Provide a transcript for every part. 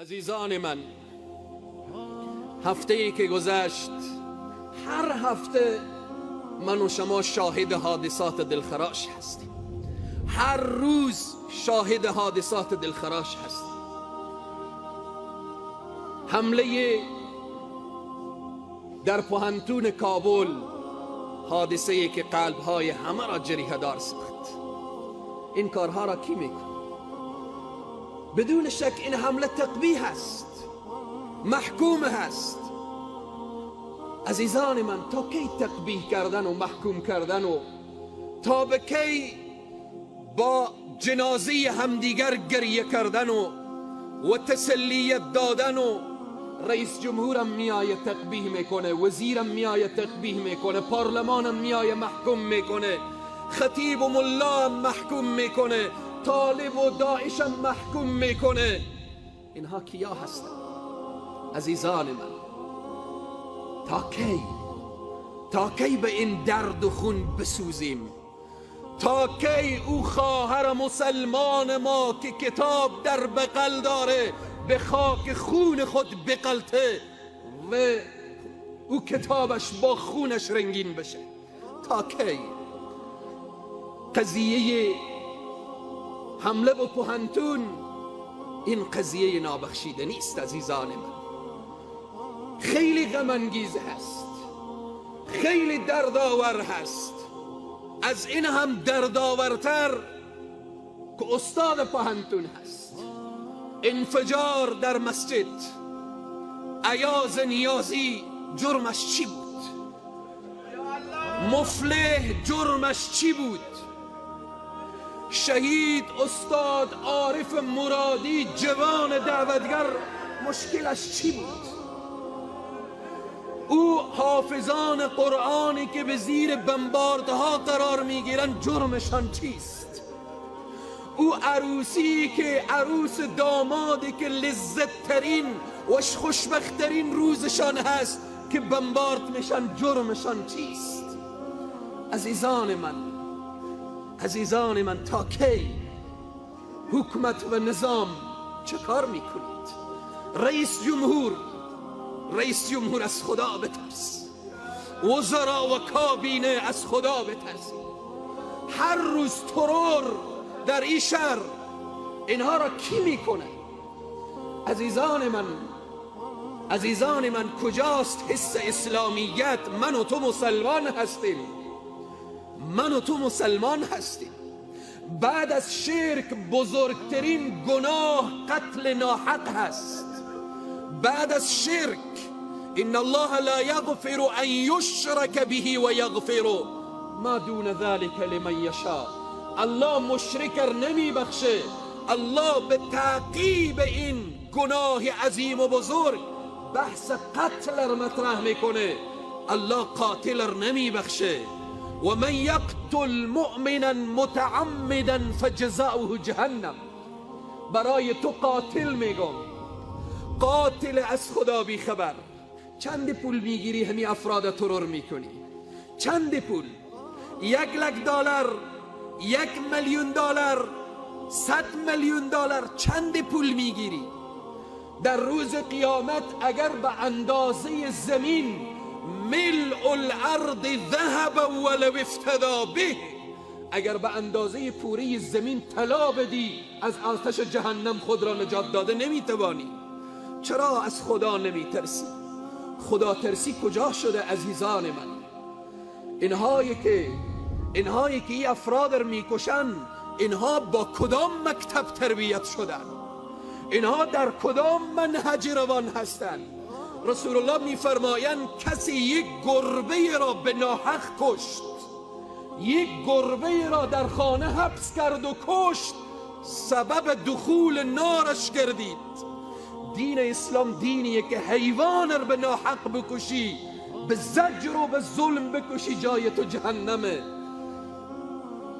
عزیزان من، هفته ای که گذشت، هر هفته من و شما شاهد حادثات دلخراش هستیم. هر روز شاهد حادثات دلخراش هستیم. حمله در پوهنتون کابل، حادثه ای که قلبهای همه را جریحه دار ساخت. این کارها را کی میکنه؟ بدون شک این حمله تقبیح است، محکوم هست. عزیزان من، تا کی تقبیح کردن و محکوم کردن و تا به کی با جنازه همدیگر گریه کردن و تسلیت دادن و رئیس جمهورم میایه تقبیح میکنه، وزیرم میایه تقبیح میکنه، پارلمانم میایه محکوم میکنه، خطیب و ملا محکوم میکنه، طالب و داعشم محکوم میکنه. اینها کیا هستن؟ عزیزان من، تا کی به این درد و خون بسوزیم؟ تا کی او خواهر مسلمان ما که کتاب در بغل داره به خاک خون خود بغلته و او کتابش با خونش رنگین بشه؟ تا کی؟ قضیه حمله به پوهنتون این قضیه نابخشیده نیست عزیزان من. خیلی غم انگیز هست، خیلی دردآور هست. از این هم دردآورتر که استاد پوهنتون هست. انفجار در مسجد، ایاز نیازی جرمش چی بود؟ مفلح جرمش چی بود؟ شهید استاد عارف مرادی جوان دعوتگر مشکلش چی بود؟ او حافظان قرآنی که به زیر بمباردها قرار میگیرن جرمشان چیست؟ او عروسی که عروس دامادی که لذت ترین و خوشبخت ترین روزشان هست که بمبارد میشن جرمشان چیست؟ عزیزان من تا کی حکومت و نظام چه کار میکنید؟ رئیس جمهور از خدا بترس، وزرا و کابینه از خدا بترسید. هر روز ترور در این شهر، اینها را کی میکنه؟ عزیزان من کجاست حس اسلامیت؟ من و تو مسلمان هستیم. بعد از شرک بزرگترین گناه قتل ناحق هست. بعد از شرک ان الله لا یغفر ان یشرک به و یغفر ما دون ذلك لمن یشاء. الله مشرک نمی بخشه. الله به تعقیب این گناه عظیم و بزرگ بحث قتل را مطرح میکنه. الله قاتل را نمی بخشه. و من یقتل مؤمنا متعمدا فجزاؤه جهنم. برای تو قاتل میگم، قاتل از خدا بی خبر. چند پول میگیری همین افراد ترور میکنی؟ چند پول؟ 1 لک دلار، 1 میلیون دلار، 100 میلیون دلار؟ چند پول میگیری؟ در روز قیامت اگر به اندازه زمین ملء الارض ذهب ولو افتدی به، اگر به اندازه پوره زمین طلا بدی از آتش جهنم خود را نجات داده نمیتوانی. چرا از خدا نمیترسی؟ خدا ترسی کجا شده عزیزان من؟ اینهایی که این افراد را میکشن، اینها با کدام مکتب تربیت شدن؟ اینها در کدام منهج روان هستند؟ رسول الله میفرمایند کسی یک گربه را به ناحق کشت، یک گربه را در خانه حبس کرد و کشت، سبب دخول نارش گردید. دین اسلام دینیه که حیوان را به ناحق بکشی، به زجر و به ظلم بکشی، جای تو جهنمه.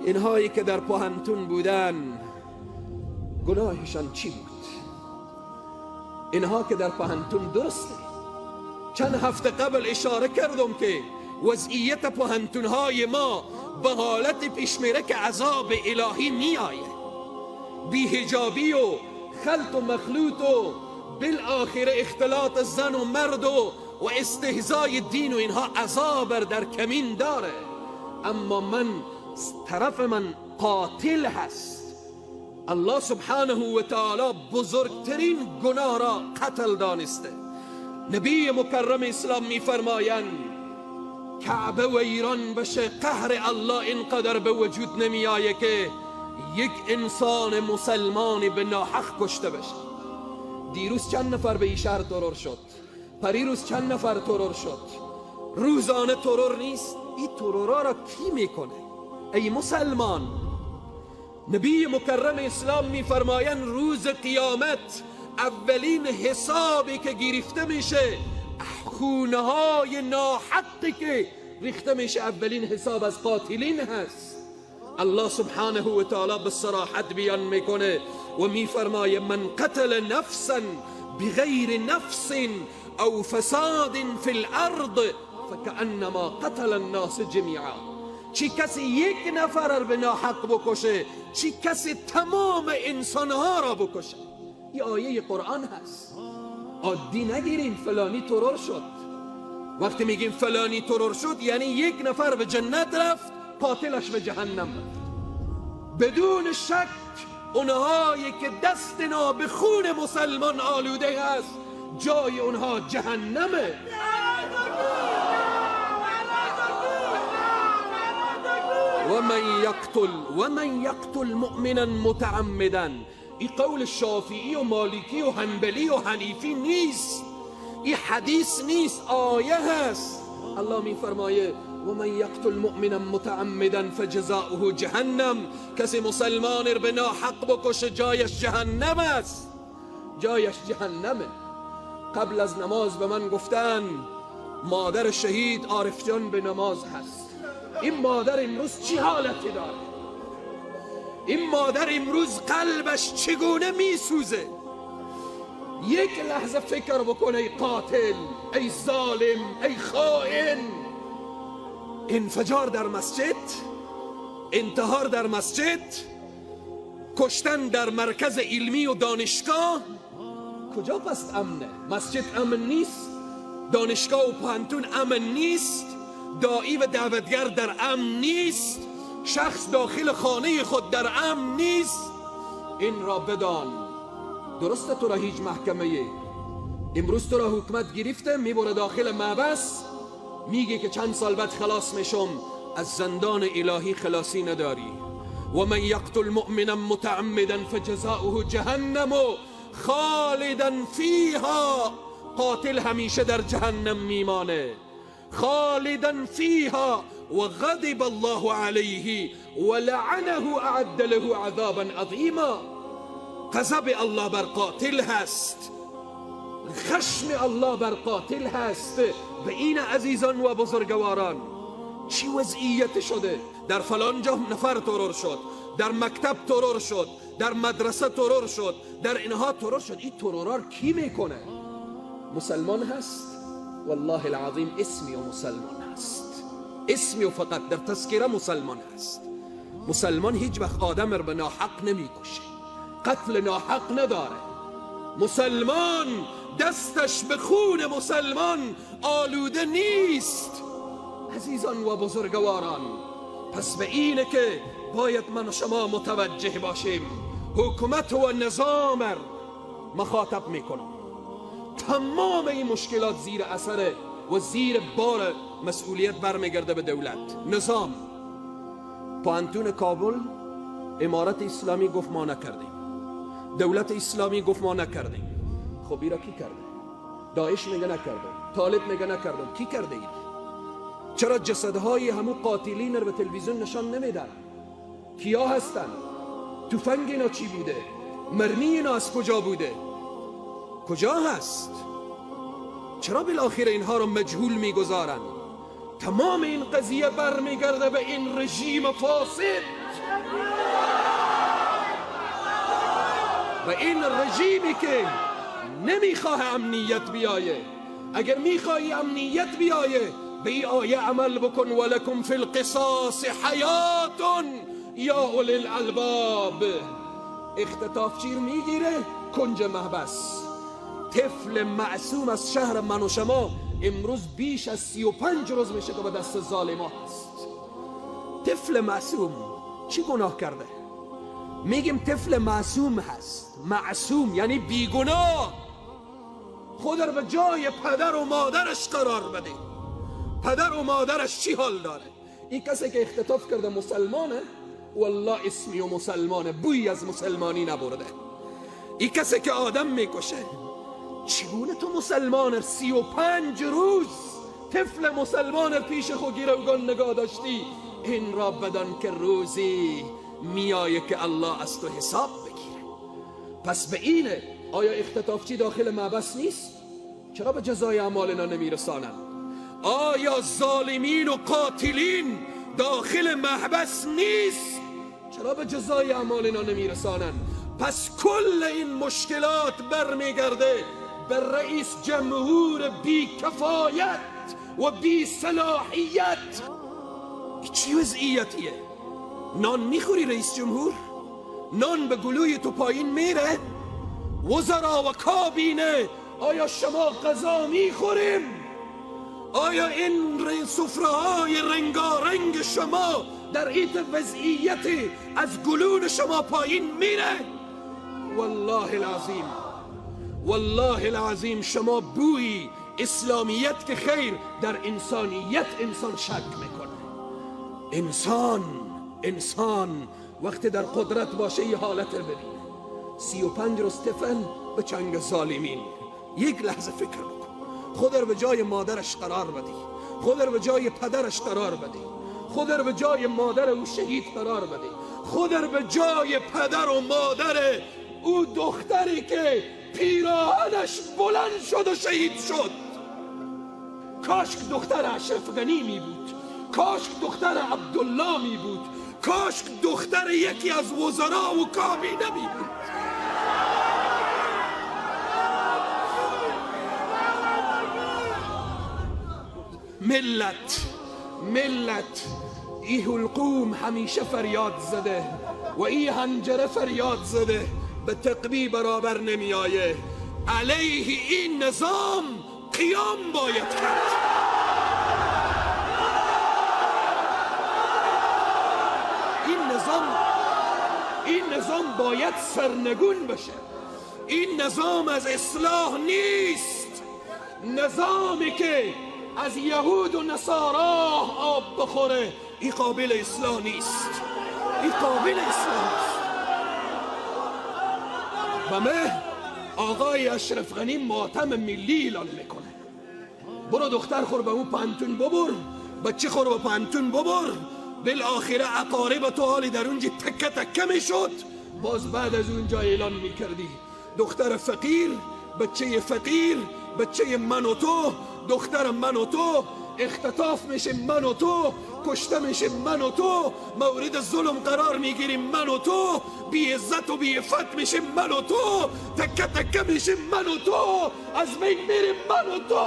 اینهایی که در پوهنتون بودن گناهشان چی بود؟ اینها که در پوهنتون درسته. چند هفته قبل اشاره کردم که وضعیت پوهنتونهای ما به حالت پیش میره که عذاب الهی می آید. بی‌حجابی و خلط و مخلوط و بالاخره اختلاط زن و مرد و استهزای دین و اینها عذاب در کمین داره، اما طرف من قاتل هست. الله سبحانه و تعالی بزرگترین گناه را قتل دانسته. نبی مکرم اسلام میفرمایند کعبه ویران بشه، قهر الله اینقدر به وجود نمی آیه که یک انسان مسلمانی به ناحق کشته بشه. دیروز چند نفر به این شهر ترور شد، پریروز چند نفر ترور شد. روزانه ترور نیست؟ این ترورا را کی میکنه؟ ای مسلمان، نبی مکرم اسلام میفرمایند روز قیامت اولین حسابی که گرفته میشه خونه های ناحقی که ریخته میشه، اولین حساب از قاتلین هست. الله سبحانه و تعالی به صراحت بیان میکنه و میفرمایه من قتل نفسا بغیر نفس او فساد فی الارض فکأنما قتل الناس جمیعا. چی کسی یک نفر را به ناحق بکشه، چی کسی تمام انسانها را بکشه. این آیه قرآن هست، عادی نگیرین فلانی ترور شد. وقتی میگیم فلانی ترور شد یعنی یک نفر به جنت رفت، قاتلش به جهنم رفت. بدون شک اونهایی که دستنا به خون مسلمان آلوده است جای اونها جهنمه. و من یقتل مؤمنا متعمدا. این قول شافعی و مالکی و حنبلی و حنیفی نیست، این حدیث نیست، آیه هست. الله می فرمایه و من یقتل مؤمنا متعمدا فجزاؤه جهنم. کسی مسلمان را به ناحق بکشه جایش جهنم است، جایش جهنمه. قبل از نماز به من گفتن مادر شهید عارف جان به نماز هست. این مادر امروز چی حالتی داره؟ این مادر امروز قلبش چگونه میسوزه؟ یک لحظه فکر بکن ای قاتل، ای ظالم، ای خائن. انفجار در مسجد، انتحار در مسجد، کشتن در مرکز علمی و دانشگاه. کجا پس امنه؟ مسجد امن نیست، دانشگاه و پانتون امن نیست، داعی و دعوتگر در امن نیست، شخص داخل خانه خود در امن نیست. این را بدان. درسته تو را هیچ محکمه امروز تو را حکومت گرفته، میبره داخل محبس، میگه که چند سال بعد خلاص میشم، از زندان الهی خلاصی نداری. و من یقتل مؤمنا متعمدا فجزاؤه جهنم خالدا فیها. قاتل همیشه در جهنم میمانه، خالدا فیها و غضب الله علیه و لعنه اعد له عذابا عظیما. غضب الله بر قاتل هست، خشم الله بر قاتل هست. و این عزیزان و بزرگواران چی وضعیت شده؟ در فلان جا نفر ترور شد، در مکتب ترور شد، در مدرسه ترور شد، در اینها ترور شد. این ترورار کی میکنه؟ مسلمان هست؟ والله العظیم اسمی و مسلمان هست، اسمی و فقط در تذکره مسلمان هست. مسلمان هیچ وقت آدم را به ناحق نمیکشه، قتل ناحق نداره. مسلمان دستش به خون مسلمان آلوده نیست. عزیزان و بزرگواران، پس به اینه که باید من و شما متوجه باشیم. حکومت و نظام مخاطب میکنم، تمام این مشکلات زیر اثر و زیر بار مسئولیت برمیگرده به دولت. نظام پانتون کابل امارت اسلامی گفت ما نکردیم، دولت اسلامی گفت ما نکردیم. خب ایرا کی کرده؟ داعش میگه نکردم، طالب میگه نکردم. کی کرده این؟ چرا جسدهای همون قاتلین رو به تلویزیون نشان نمیدن؟ کیا هستن؟ تفنگ اینا چی بوده؟ مرمی اینا از کجا بوده؟ کجا هست؟ چرا بالاخره اینها رو مجهول میگذارن؟ تمام این قضیه برمیگرده به این رژیم فاسد و این رژیمی که نمیخواه امنیت بیایه. اگر میخوای امنیت بیایه به این آیه عمل بکن، ولکم فی القصاص حیات یا اولی الالباب. اختطاف چیر میگیره کنج محبس، طفل معصوم از شهر من و شما امروز بیش از 35 روز میشه که به دست ظالما هست. طفل معصوم چی گناه کرده؟ میگیم طفل معصوم هست. معصوم یعنی بیگناه. خود را به جای پدر و مادرش قرار بده. پدر و مادرش چی حال داره؟ این کسی که اختطاف کرده مسلمانه؟ والله اسمی و مسلمانه، بوی از مسلمانی نبرده. این کسی که آدم میکشه، چگونه تو مسلمان 35 روز طفل مسلمان پیش خود گروگان نگاه داشتی؟ این را بدان که روزی میایه که الله از تو حساب بگیره. پس به اینه آیا اختطافچی داخل محبس نیست؟ چرا به جزای اعمال اینا نمیرسانند؟ آیا ظالمین و قاتلین داخل محبس نیست؟ چرا به جزای اعمال اینا نمیرسانند؟ پس کل این مشکلات برمیگرده به رئیس جمهور بی کفایت و بی صلاحیت. چی وضعیتیه؟ نان میخوری رئیس جمهور؟ نان به گلوی تو پایین میره؟ وزرا و کابینه آیا شما غذا میخوریم؟ آیا این سفره های رنگارنگ شما در این وضعیت از گلون شما پایین میره؟ والله العظیم، والله العظیم شما بوی اسلامیت که خیر در انسانیت انسان شک میکنه. انسان وقتی در قدرت باشه یه حالت رو ببینه. 35 روز طفل به چنگ ظالمین. یک لحظه فکر بکن، خود رو به جای مادرش قرار بدی، خود رو به جای پدرش قرار بدی، خود رو به جای مادر او شهید قرار بدی، خود رو به جای پدر و مادر او دختری که پیراهنش بلند شد و شهید شد. کاش که دختر اشرف غنی می بود، کاش که دختر عبدالله می بود، کاش که دختر یکی از وزرا و کابینه می بود. ملت ای حلقوم همیشه فریاد زده و ای هنجره فریاد زده، به تقوی برابر نمی آیه. علیه این نظام قیام باید کرد. این نظام باید سرنگون بشه. این نظام از اصلاح نیست. نظامی که از یهود و نصارا آب بخوره این قابل اصلاح نیست. این قابل اصلاح نیست. و آقای اشرف غنی ماتم ملی اعلان میکنه. برو دختر خور به اون پانتون ببر، بچه خور به پانتون ببر. بالاخره اقارب تو حالی در اونجا تکه تکه میشد. باز بعد از اونجا اعلان میکردی دختر فقیر، بچه فقیر، بچه من و تو، دختر من و تو، اختطاف میشه من و تو، کشته میشه من و تو، مورد ظلم قرار میگیریم من و تو، بی عزت و بی عفت میشه من و تو، تکه تکه میشه من و تو، از بین میریم من و تو.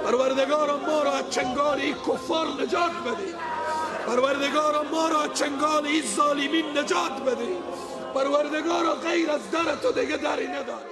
پروردگارا ما را از چنگال این کفار نجات بده. پروردگارا ما را از چنگال این ظالمین نجات بده. پروردگارا غیر از در تو دیگه دری نداری.